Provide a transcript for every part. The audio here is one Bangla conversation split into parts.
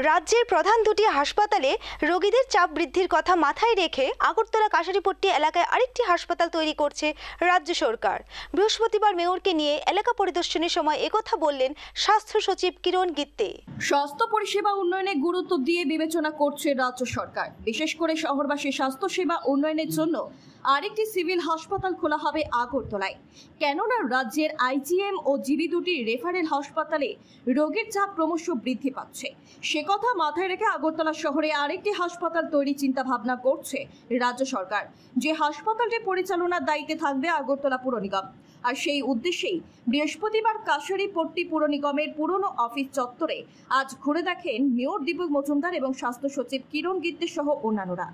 রাজ্যের প্রধান দুটি হাসপাতালে রোগীদের চাপ বৃদ্ধির কথা মাথায় রেখে আগরতলা কাশারিপট্টি এলাকায় আরেকটি হাসপাতাল তৈরি করছে রাজ্য সরকার। বৃহস্পতিবার মেয়রকে নিয়ে এলাকা পরিদর্শনের সময় একথা বললেন স্বাস্থ্য সচিব কিরণ গিত্তে। স্বাস্থ্য পরিষেবা উন্নয়নে গুরুত্ব দিয়ে বিবেচনা করছে রাজ্য সরকার। বিশেষ করে শহরবাসী স্বাস্থ্য সেবা উন্নয়নের জন্য আরেকটি সিভিল হাসপাতাল খোলা হবে আগরতলায়। কেননা রাজ্যের আইজিএম ও জিবি দুটি রেফারেল হাসপাতালে রোগীর চাপ ক্রমশ বৃদ্ধি পাচ্ছে। সে কথা মাথায় রেখে আগরতলা শহরে আরেকটি হাসপাতাল তৈরি চিন্তা ভাবনা করছে রাজ্য সরকার। যে হাসপাতালটি পরিচালনার দায়িত্বে থাকবে আগরতলা পুর নিগম। আর সেই উদ্দেশ্যেই বৃহস্পতিবার কাশারিপট্টি পুর নিগমের পুরনো অফিস চত্বরে আজ ঘুরে দেখেন মেয়র দীপক মজুমদার এবং স্বাস্থ্য সচিব কিরণ গিত্তে সহ অন্যান্যরা।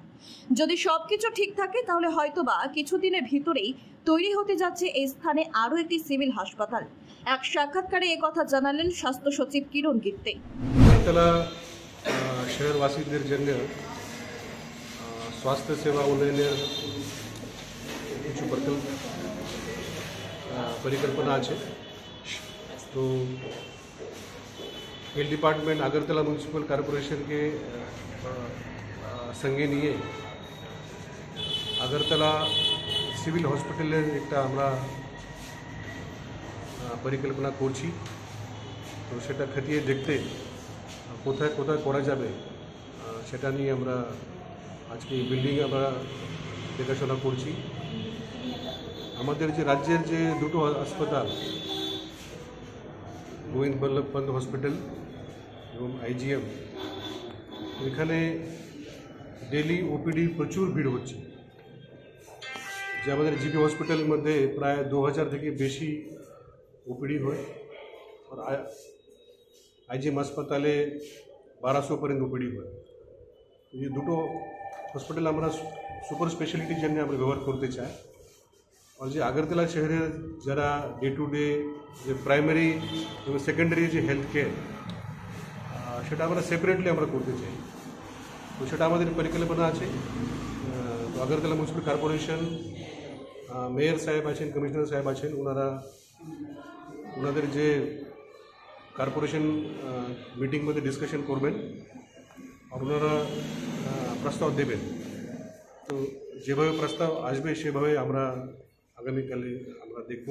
যদি সবকিছু ঠিক থাকে তাহলে হয়তোবা কিছুদিনের ভিতরেই তৈরি হতে যাচ্ছে এই স্থানে আরও একটি সিভিল হাসপাতাল। এক সাক্ষাৎকারে একথা জানালেন স্বাস্থ্য সচিব কিরণ গিত্তে। আগরতলা শহরবাসীদের জন্য স্বাস্থ্য সেবা উন্নয়নের কিছু পরিকল্পনা আছে। তো health department Agartala municipal corporation के संगे নিয়ে আগরতলা সিভিল হসপিটালের একটা আমরা পরিকল্পনা করছি। তো সেটা খতিয়ে দেখতে কোথায় কোথায় করা যাবে সেটা নিয়ে আমরা আজকে এই বিল্ডিং আমরা দেখাশোনা করছি। আমাদের যে রাজ্যের যে দুটো হাসপাতাল গোবিন্দ বল্লভ পন্ত হসপিটাল এবং আইজিএম, এখানে ডেলি ওপিডি প্রচুর ভিড় হচ্ছে। যে আমাদের জিবি হসপিটালের মধ্যে প্রায় 2000 থেকে বেশি ওপিডি হয়, আর আইজিএম হাসপাতালে 1200 পর্যন্ত ওপিডি হয়। এই দুটো হসপিটাল আমরা সুপার স্পেশালিটির জন্য আমরা ব্যবহার করতে চাই। আর যে আগরতলা শহরের যারা ডে টু ডে যে প্রাইমারি এবং সেকেন্ডারি যে হেলথ কেয়ার, সেটা আমরা সেপারেটলি আমরা করতে চাই। তো সেটা আমাদের পরিকল্পনা আছে। তো আগরতলা म्यूनसिपल কর্পোরেশন মেয়র সাহেব আছেন, কমিশনার সাহেব আছেন, ওনাদের যে কর্পোরেশন মিটিং মধ্যে ডিসকাশন করবেন আর ওনারা প্রস্তাব দেবেন। তো যেভাবে প্রস্তাব আসবে সেভাবে আমরা আগামীকালে আমরা দেখব।